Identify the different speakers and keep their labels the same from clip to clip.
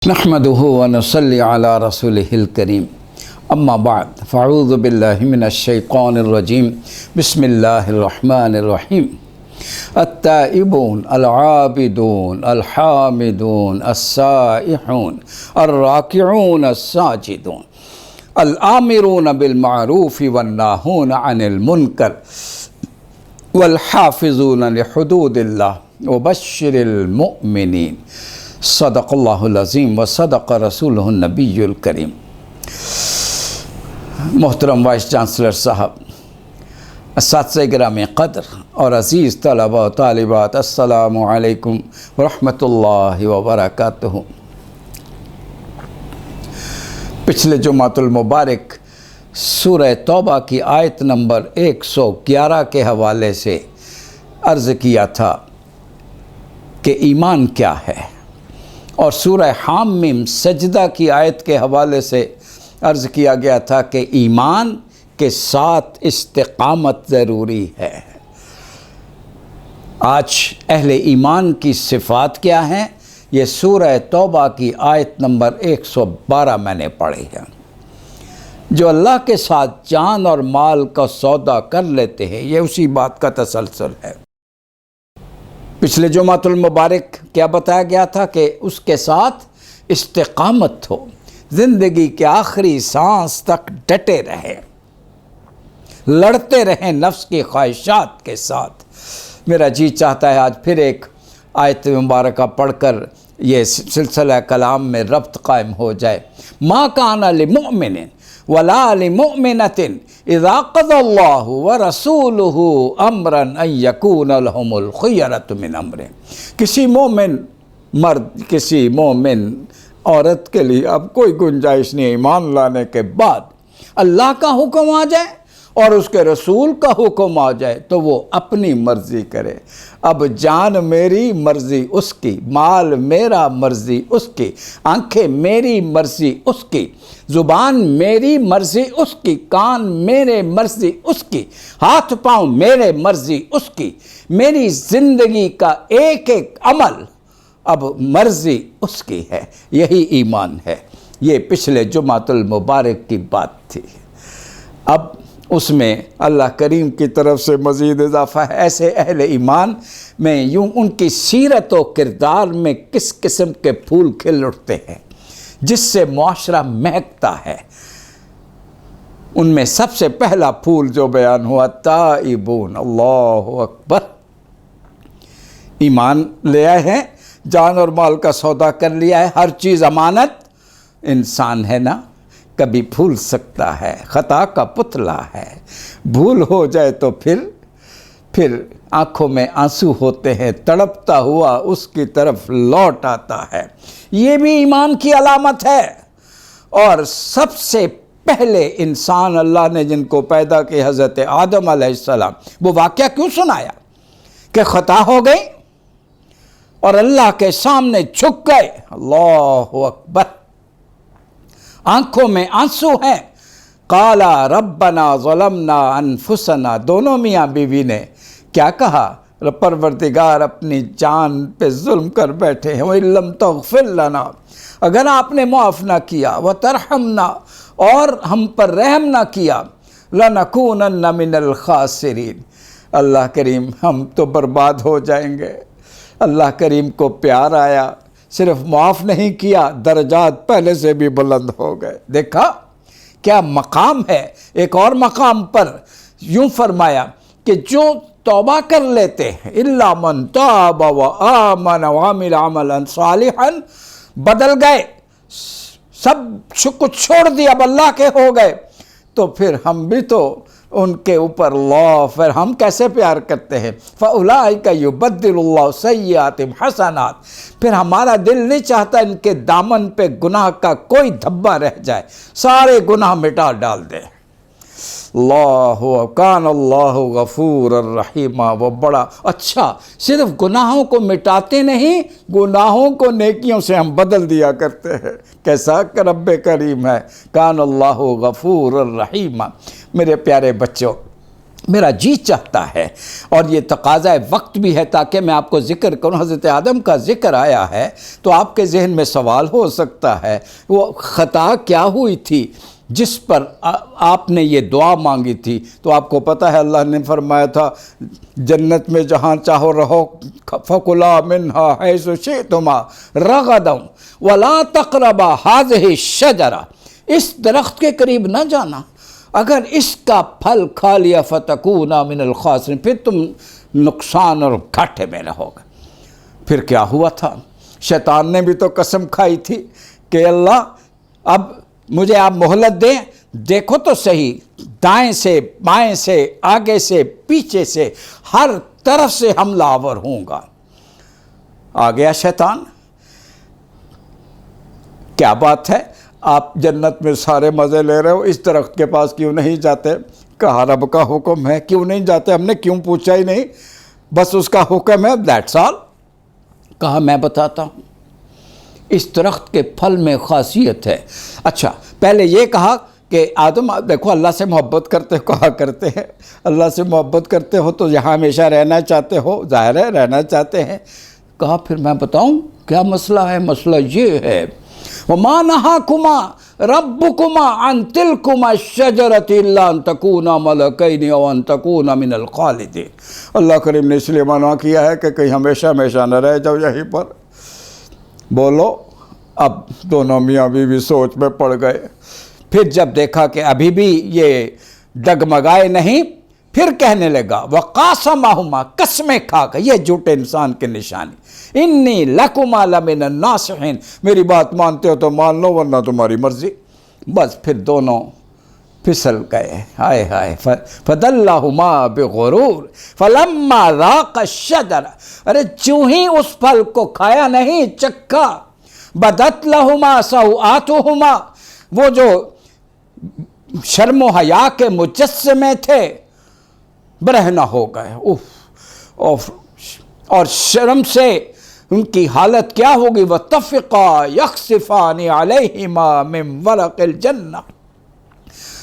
Speaker 1: نحمده ونصلي على رسوله الكريم اما بعد فاعوذ بالله من الشيطان الرجيم بسم الله الرحمن الرحيم التائبون العابدون الحامدون السائحون الراكعون الساجدون الآمرون بالمعروف والناهون عن المنكر والحافظون لحدود الله وبشر المؤمنین صدق اللہ العظیم و صدق رسولہ النبی الکریم۔ محترم وائس چانسلر صاحب، اساتذہ گرامی قدر اور عزیز طلبہ و طالبات، السلام علیکم ورحمۃ اللہ وبرکاتہ۔ پچھلے جمعۃ المبارک سورہ توبہ کی آیت نمبر 111 کے حوالے سے عرض کیا تھا کہ ایمان کیا ہے، اور سورہ حامیم سجدہ کی آیت کے حوالے سے عرض کیا گیا تھا کہ ایمان کے ساتھ استقامت ضروری ہے۔ آج اہل ایمان کی صفات کیا ہیں، یہ سورہ توبہ کی آیت نمبر 112 میں نے پڑھی ہے۔ جو اللہ کے ساتھ جان اور مال کا سودا کر لیتے ہیں، یہ اسی بات کا تسلسل ہے۔ پچھلے جمعۃ المبارک کیا بتایا گیا تھا کہ اس کے ساتھ استقامت ہو، زندگی کے آخری سانس تک ڈٹے رہے، لڑتے رہیں نفس کی خواہشات کے ساتھ۔ میرا جی چاہتا ہے آج پھر ایک آیت مبارکہ پڑھ کر یہ سلسلہ کلام میں ربط قائم ہو جائے۔ ما کان لمؤمن ولا لمؤمنۃ اذا قضى اللہ ورسولہ امرا ان یکون لہم الخیرۃ من امرہم۔ کسی مومن مرد، کسی مومن عورت کے لیے اب کوئی گنجائش نہیں، ایمان لانے کے بعد اللہ کا حکم آ جائے اور اس کے رسول کا حکم آ جائے تو وہ اپنی مرضی کرے۔ اب جان میری، مرضی اس کی، مال میرا، مرضی اس کی، آنکھیں میری، مرضی اس کی، زبان میری، مرضی اس کی، کان میرے، مرضی اس کی، ہاتھ پاؤں میرے، مرضی اس کی، میری زندگی کا ایک ایک عمل اب مرضی اس کی ہے۔ یہی ایمان ہے۔ یہ پچھلے جمعۃ المبارک کی بات تھی۔ اب اس میں اللہ کریم کی طرف سے مزید اضافہ ہے۔ ایسے اہل ایمان میں یوں ان کی سیرت و کردار میں کس قسم کے پھول کھل اٹھتے ہیں جس سے معاشرہ مہکتا ہے۔ ان میں سب سے پہلا پھول جو بیان ہوا، تائبون، اللہ اکبر، ایمان لے آئے ہیں، جان اور مال کا سودا کر لیا ہے، ہر چیز امانت۔ انسان ہے نا، کبھی بھول سکتا ہے، خطا کا پتلا ہے، بھول ہو جائے تو پھر آنکھوں میں آنسو ہوتے ہیں، تڑپتا ہوا اس کی طرف لوٹ آتا ہے۔ یہ بھی ایمان کی علامت ہے۔ اور سب سے پہلے انسان اللہ نے جن کو پیدا کی، حضرت آدم علیہ السلام، وہ واقعہ کیوں سنایا کہ خطا ہو گئی اور اللہ کے سامنے جھک گئے۔ اللہ اکبر، آنکھوں میں آنسو ہیں۔ قالا ربنا ظلمنا انفسنا، دونوں میاں بیوی نے کیا کہا؟ پروردگار اپنی جان پہ ظلم کر بیٹھے ہیں۔ وَإِن لَّمْ تَغْفِرْ لَنَا، اگر آپ نے معاف نہ کیا، وَتَرْحَمْنَا، اور ہم پر رحم نہ کیا، لَنَكُونَنَّ مِنَ الْخَاسِرِينَ، اللہ کریم ہم تو برباد ہو جائیں گے۔ اللہ کریم کو پیار آیا، صرف معاف نہیں کیا، درجات پہلے سے بھی بلند ہو گئے۔ دیکھا کیا مقام ہے۔ ایک اور مقام پر یوں فرمایا کہ جو توبہ کر لیتے ہیں، اِلَّا مَن تَابَ وَآمَنَ وَعَمِلَ عَمَلًا صَالِحًا، بدل گئے، سب کچھ چھوڑ دیا، اب اللہ کے ہو گئے، تو پھر ہم بھی تو ان کے اوپر اللہ، پھر ہم کیسے پیار کرتے ہیں، فَأُولَٰئِكَ يُبَدِّلُ اللَّهُ سَيِّئَاتِهِمْ حَسَنَاتٍ، پھر ہمارا دل نہیں چاہتا ان کے دامن پہ گناہ کا کوئی دھبا رہ جائے، سارے گناہ مٹا ڈال دے۔ اللہ کان اللہ غفور الرحیم، وہ بڑا اچھا، صرف گناہوں کو مٹاتے نہیں، گناہوں کو نیکیوں سے ہم بدل دیا کرتے ہیں۔ کیسا رب کریم ہے، کان اللہ غفور الرحیم۔ میرے پیارے بچوں، میرا جی چاہتا ہے، اور یہ تقاضۂ وقت بھی ہے تاکہ میں آپ کو ذکر کروں۔ حضرت آدم کا ذکر آیا ہے تو آپ کے ذہن میں سوال ہو سکتا ہے وہ خطا کیا ہوئی تھی جس پر آپ نے یہ دعا مانگی تھی؟ تو آپ کو پتہ ہے اللہ نے فرمایا تھا جنت میں جہاں چاہو رہو، فَكُلَا مِنْهَا حَيْثُ شِئْتُمَا رَغَدًا وَلَا تَقْرَبَا هَٰذِهِ الشَّجَرَةَ، اس درخت کے قریب نہ جانا، اگر اس کا پھل کھا لیا فَتَكُونَ مِنَ الْخَاسِرِينَ، پھر تم نقصان اور گھاٹے میں رہو گے۔ پھر کیا ہوا تھا؟ شیطان نے بھی تو قسم کھائی تھی کہ اللہ اب مجھے آپ مہلت دیں، دیکھو تو صحیح، دائیں سے بائیں سے آگے سے پیچھے سے ہر طرف سے حملہ آور ہوں گا۔ آ گیا شیطان، کیا بات ہے، آپ جنت میں سارے مزے لے رہے ہو، اس درخت کے پاس کیوں نہیں جاتے؟ کہا رب کا حکم ہے، کیوں نہیں جاتے؟ ہم نے کیوں پوچھا ہی نہیں، بس اس کا حکم ہے، دیٹس آل۔ کہا میں بتاتا ہوں، اس درخت کے پھل میں خاصیت ہے۔ اچھا، پہلے یہ کہا کہ آدم دیکھو اللہ سے محبت کرتے ہو، کہا کرتے ہیں اللہ سے محبت کرتے ہو تو یہاں ہمیشہ رہنا چاہتے ہو، ظاہر ہے رہنا چاہتے ہیں۔ کہا پھر میں بتاؤں کیا مسئلہ ہے؟ مسئلہ یہ ہے وَمَا نَهَاكُمَا رَبُّكُمَا عَن تِلْكُمَا الشَّجَرَةِ إِلَّا أَن تَكُونَا مَلَكَيْنِ أَوْ أَن تَكُونَا مِنَ الْخَالِدِينَ۔ اللہ کریم نے اس لیے منع کیا ہے کہ کہیں ہمیشہ ہمیشہ نہ رہ جاؤ یہیں پر۔ بولو، اب دونوں میاں بیوی سوچ میں پڑ گئے۔ پھر جب دیکھا کہ ابھی بھی یہ ڈگمگائے نہیں، پھر کہنے لگا وَقَاسَمَهُمَا، قسمیں کھا کے، یہ جھوٹے انسان کی نشانی، انی لکما لمن الناصحین، میری بات مانتے ہو تو مان لو ورنہ تمہاری مرضی۔ بس پھر دونوں پھسل گئے، ہائے ہائے، فَدَلَّهُمَا بِغُرُورٍ فَلَمَّا ذَاقَ الشَّجَرَةَ، ارے چوں ہی اس پھل کو کھایا نہیں، چکھا، بَدَتْ لَهُمَا سَوْآتُهُمَا، وہ جو شرم و حیا کے مجسمے تھے برہنہ ہو گئے، اور شرم سے ان کی حالت کیا ہوگی؟ وَاتَّفِقَا يَخْصِفَانِ عَلَيْهِمَا مِنْ وَرَقِ الْجَنَّةِ،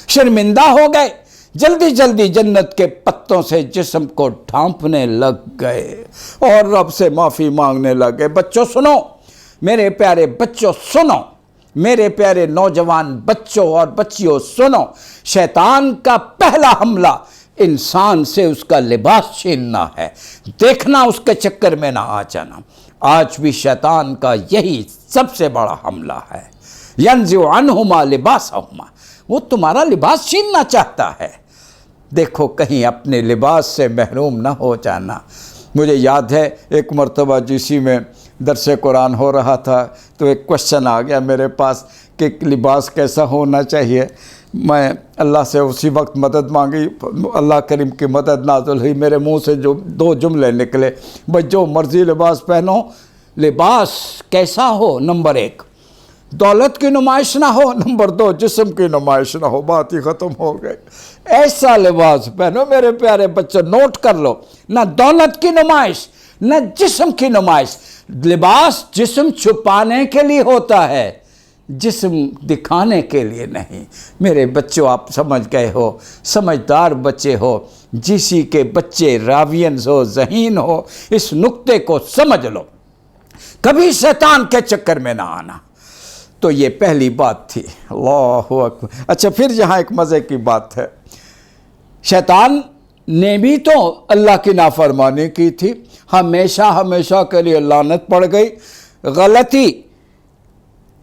Speaker 1: شرمندہ ہو گئے، جلدی جلدی جنت کے پتوں سے جسم کو ڈھانپنے لگ گئے اور رب سے معافی مانگنے لگے۔ بچوں سنو، میرے پیارے بچوں سنو، میرے پیارے نوجوان بچوں اور بچیوں سنو، شیطان کا پہلا حملہ انسان سے اس کا لباس چھیننا ہے، دیکھنا اس کے چکر میں نہ آ جانا۔ آج بھی شیطان کا یہی سب سے بڑا حملہ ہے، يَنزِعُ عَنْهُمَا لِبَاسَهُمَا، وہ تمہارا لباس چھیننا چاہتا ہے۔ دیکھو کہیں اپنے لباس سے محروم نہ ہو جانا۔ مجھے یاد ہے ایک مرتبہ جیسی میں درس قرآن ہو رہا تھا تو ایک کوشچن آ گیا میرے پاس کہ لباس کیسا ہونا چاہیے۔ میں اللہ سے اسی وقت مدد مانگی، اللہ کریم کی مدد نازل ہوئی، میرے منہ سے جو دو جملے نکلے، بھئی جو مرضی لباس پہنو، لباس کیسا ہو، نمبر 1 دولت کی نمائش نہ ہو، نمبر 2 جسم کی نمائش نہ ہو، بات ہی ختم ہو گئی۔ ایسا لباس پہنو میرے پیارے بچے، نوٹ کر لو، نہ دولت کی نمائش نہ جسم کی نمائش۔ لباس جسم چھپانے کے لیے ہوتا ہے، جسم دکھانے کے لیے نہیں۔ میرے بچوں آپ سمجھ گئے ہو، سمجھدار بچے ہو، جسی کے بچے راوینز ہو، ذہین ہو، اس نقطے کو سمجھ لو، کبھی شیطان کے چکر میں نہ آنا۔ تو یہ پہلی بات تھی، اللہ اکبر۔ اچھا پھر یہاں ایک مزے کی بات ہے، شیطان نے بھی تو اللہ کی نافرمانی کی تھی، ہمیشہ ہمیشہ کے لیے لعنت پڑ گئی۔ غلطی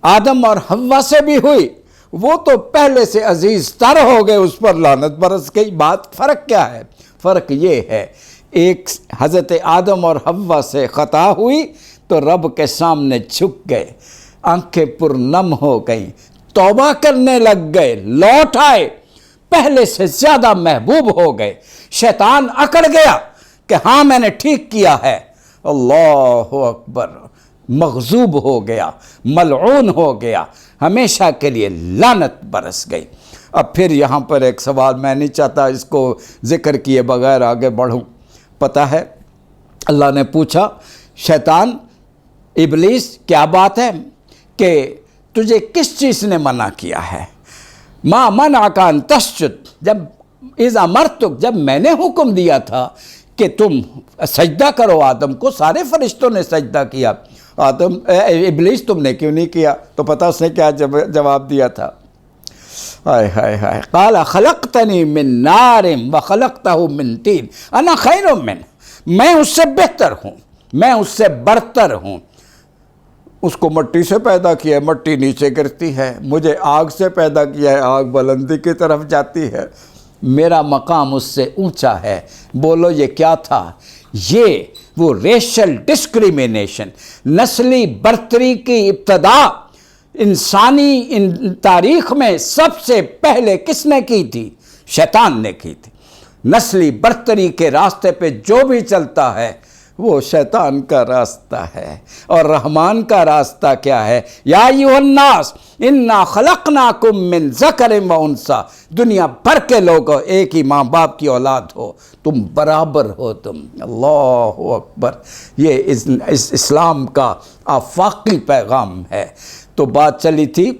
Speaker 1: آدم اور حوا سے بھی ہوئی، وہ تو پہلے سے عزیز تر ہو گئے، اس پر لعنت برس گئی۔ بات فرق کیا ہے؟ فرق یہ ہے، ایک حضرت آدم اور حوا سے خطا ہوئی تو رب کے سامنے جھک گئے، آنکھیں پرنم ہو گئیں، توبہ کرنے لگ گئے، لوٹ آئے، پہلے سے زیادہ محبوب ہو گئے۔ شیطان اکڑ گیا کہ ہاں میں نے ٹھیک کیا ہے، اللہ اکبر، مغضوب ہو گیا، ملعون ہو گیا، ہمیشہ کے لیے لعنت برس گئی۔ اب پھر یہاں پر ایک سوال، میں نہیں چاہتا اس کو ذکر کیے بغیر آگے بڑھوں۔ پتہ ہے اللہ نے پوچھا شیطان، ابلیس کیا بات ہے کہ تجھے کس چیز نے منع کیا ہے؟ ما منعک ان تسجد، جب اذ امرتک، جب میں نے حکم دیا تھا کہ تم سجدہ کرو آدم کو، سارے فرشتوں نے سجدہ کیا، آدم ابلیس تم نے کیوں نہیں کیا؟ تو پتہ اس نے کیا جواب دیا تھا؟ ہائے ہائے ہائے، قال خلقتنی من نار وخلقتہ من طین انا خیر منہ، میں اس سے بہتر ہوں، میں اس سے برتر ہوں۔ اس کو مٹی سے پیدا کیا ہے، مٹی نیچے گرتی ہے، مجھے آگ سے پیدا کیا ہے، آگ بلندی کی طرف جاتی ہے، میرا مقام اس سے اونچا ہے۔ بولو یہ کیا تھا؟ یہ وہ ریشل ڈسکریمنیشن، نسلی برتری کی ابتدا انسانی تاریخ میں سب سے پہلے کس نے کی تھی؟ شیطان نے کی تھی۔ نسلی برتری کے راستے پہ جو بھی چلتا ہے وہ شیطان کا راستہ ہے، اور رحمان کا راستہ کیا ہے؟ یا ایھا الناس انا خلقناکم من ذکر و انثی، دنیا بھر کے لوگ ایک ہی ماں باپ کی اولاد ہو، تم برابر ہو، تم۔ اللہ اکبر، یہ اس اسلام کا آفاقی پیغام ہے۔ تو بات چلی تھی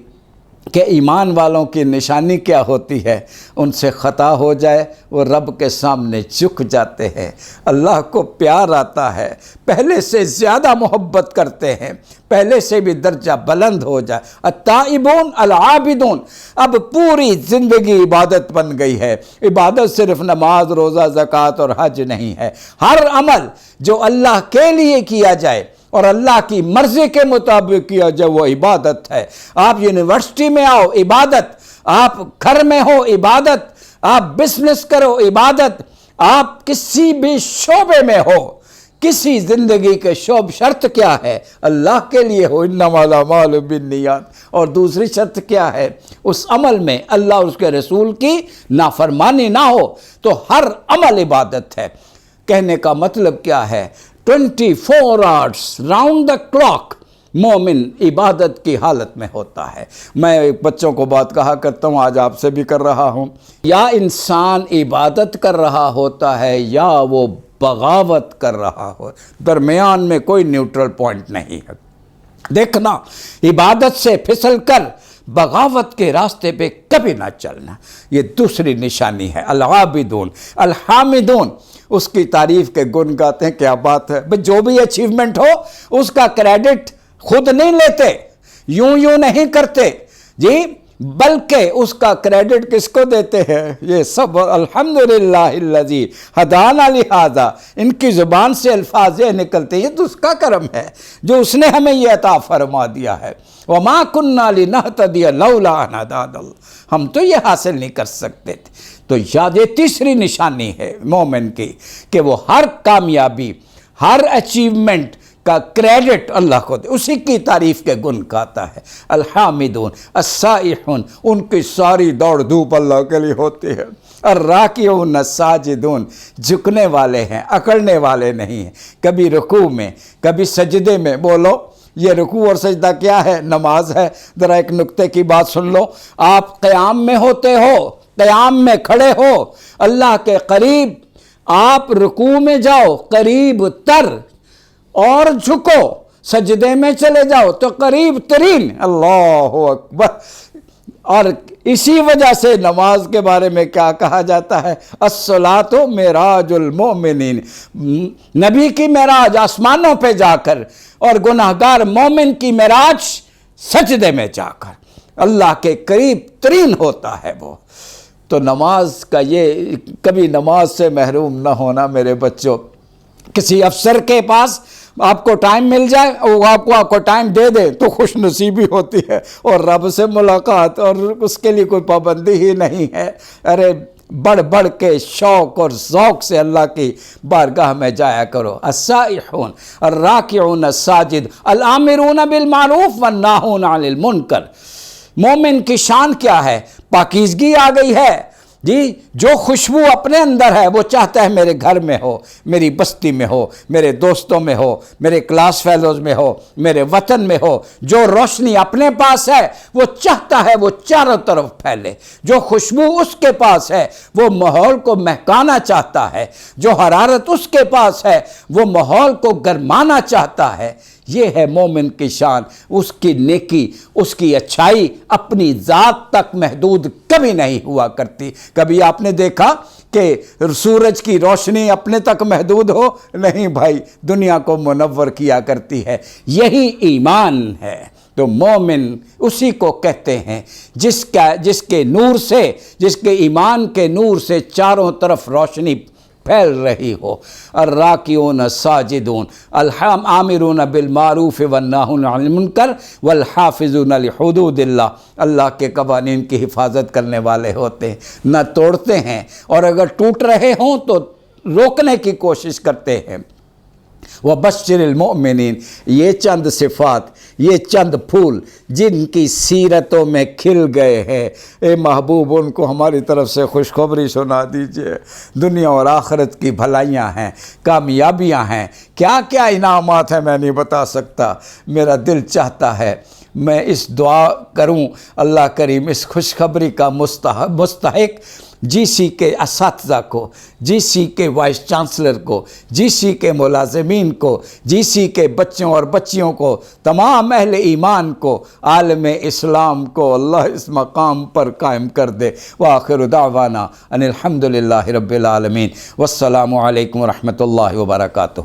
Speaker 1: کہ ایمان والوں کی نشانی کیا ہوتی ہے؟ ان سے خطا ہو جائے وہ رب کے سامنے جھک جاتے ہیں، اللہ کو پیار آتا ہے، پہلے سے زیادہ محبت کرتے ہیں، پہلے سے بھی درجہ بلند ہو جائے۔ التائبون العابدون، اب پوری زندگی عبادت بن گئی ہے۔ عبادت صرف نماز، روزہ، زکوٰۃ اور حج نہیں ہے، ہر عمل جو اللہ کے لیے کیا جائے اور اللہ کی مرضی کے مطابق کیا جائے وہ عبادت ہے۔ آپ یونیورسٹی میں آؤ، عبادت، آپ گھر میں ہو، عبادت، آپ بزنس کرو، عبادت، آپ کسی بھی شعبے میں ہو، کسی زندگی کے شرط کیا ہے؟ اللہ کے لیے ہو، انما الاعمال بالنیات، اور دوسری شرط کیا ہے؟ اس عمل میں اللہ اور اس کے رسول کی نافرمانی نہ ہو، تو ہر عمل عبادت ہے۔ کہنے کا مطلب کیا ہے؟ 24 hours راؤنڈ دا کلاک مومن عبادت کی حالت میں ہوتا ہے۔ میں بچوں کو بات کہا کرتا ہوں، آج آپ سے بھی کر رہا ہوں، یا انسان عبادت کر رہا ہوتا ہے یا وہ بغاوت کر رہا ہو، درمیان میں کوئی نیوٹرل پوائنٹ نہیں ہے۔ دیکھنا، عبادت سے پھسل کر بغاوت کے راستے پہ کبھی نہ چلنا، یہ دوسری نشانی ہے۔ العابدون الحامدون، اس کی تعریف کے گن گاتے ہیں، کیا بات ہے۔ جو بھی اچیومنٹ ہو اس کا کریڈٹ خود نہیں لیتے، یوں نہیں کرتے جی، بلکہ اس کا کریڈٹ کس کو دیتے ہیں؟ یہ سب الحمدللہ الذی ہدانا لہذا، ان کی زبان سے الفاظ یہ نکلتے ہیں، یہ تو اس کا کرم ہے جو اس نے ہمیں یہ عطا فرما دیا ہے۔ وما كنا لنهتدي لولا ان هدانا اللہ، ہم تو یہ حاصل نہیں کر سکتے تھے۔ تو یہ تیسری نشانی ہے مومن کی کہ وہ ہر کامیابی، ہر اچیومنٹ کا کریڈٹ اللہ کو دے، اسی کی تعریف کے گن گاتا ہے۔ الحامدون السائحون، ان کی ساری دوڑ دھوپ اللہ کے لیے ہوتی ہے۔ الراکعون الساجدون، جھکنے والے ہیں، اکڑنے والے نہیں ہیں، کبھی رکوع میں کبھی سجدے میں۔ بولو یہ رکوع اور سجدہ کیا ہے؟ نماز ہے۔ ذرا ایک نقطے کی بات سن لو، آپ قیام میں ہوتے ہو، قیام میں کھڑے ہو اللہ کے قریب، آپ رکوع میں جاؤ قریب تر اور جھکو، سجدے میں چلے جاؤ تو قریب ترین۔ اللہ اکبر۔ اور اسی وجہ سے نماز کے بارے میں کیا کہا جاتا ہے؟ الصلاۃ معراج المؤمنین، نبی کی معراج آسمانوں پہ جا کر، اور گناہگار مومن کی معراج سجدے میں جا کر، اللہ کے قریب ترین ہوتا ہے وہ۔ تو نماز کا یہ، کبھی نماز سے محروم نہ ہونا میرے بچوں۔ کسی افسر کے پاس آپ کو ٹائم مل جائے، وہ آپ کو ٹائم دے دے تو خوش نصیبی ہوتی ہے، اور رب سے ملاقات، اور اس کے لیے کوئی پابندی ہی نہیں ہے۔ ارے بڑھ بڑھ کے شوق اور ذوق سے اللہ کی بارگاہ میں جایا کرو۔ السائحون الراکعون الساجد الآمرون بالمعروف والناہون عن المنکر۔ مومن کی شان کیا ہے؟ پاکیزگی آ گئی ہے جی، جو خوشبو اپنے اندر ہے وہ چاہتا ہے میرے گھر میں ہو، میری بستی میں ہو، میرے دوستوں میں ہو، میرے کلاس فیلوز میں ہو، میرے وطن میں ہو۔ جو روشنی اپنے پاس ہے وہ چاہتا ہے وہ چاروں طرف پھیلے، جو خوشبو اس کے پاس ہے وہ ماحول کو مہکانا چاہتا ہے، جو حرارت اس کے پاس ہے وہ ماحول کو گرمانا چاہتا ہے۔ یہ ہے مومن کی شان، اس کی نیکی، اس کی اچھائی اپنی ذات تک محدود کبھی نہیں ہوا کرتی۔ کبھی آپ نے دیکھا کہ سورج کی روشنی اپنے تک محدود ہو؟ نہیں بھائی، دنیا کو منور کیا کرتی ہے۔ یہی ایمان ہے۔ تو مومن اسی کو کہتے ہیں جس کے نور سے، جس کے ایمان کے نور سے چاروں طرف روشنی پھیل رہی ہو۔ الراکعون الساجدون العامرون بالمعروف والناہون عن المنکر والحافظون لحدود اللہ، اللہ کے قوانین کی حفاظت کرنے والے ہوتے ہیں، نہ توڑتے ہیں، اور اگر ٹوٹ رہے ہوں تو روکنے کی کوشش کرتے ہیں۔ وَبَشِّرِ الْمُؤْمِنِينَ، یہ چند صفات، یہ چند پھول جن کی سیرتوں میں کھل گئے ہیں، اے محبوب ان کو ہماری طرف سے خوشخبری سنا دیجئے۔ دنیا اور آخرت کی بھلائیاں ہیں، کامیابیاں ہیں، کیا کیا انعامات ہیں میں نہیں بتا سکتا۔ میرا دل چاہتا ہے میں اس دعا کروں، اللہ کریم اس خوشخبری کا مستحق جی سی کے اساتذہ کو، جی سی کے وائس چانسلر کو، جی سی کے ملازمین کو، جی سی کے بچوں اور بچیوں کو، تمام اہل ایمان کو، عالم اسلام کو اللہ اس مقام پر قائم کر دے۔ وآخر دعوانا ان الحمدللہ رب العالمین، والسلام علیکم ورحمۃ اللہ وبرکاتہ۔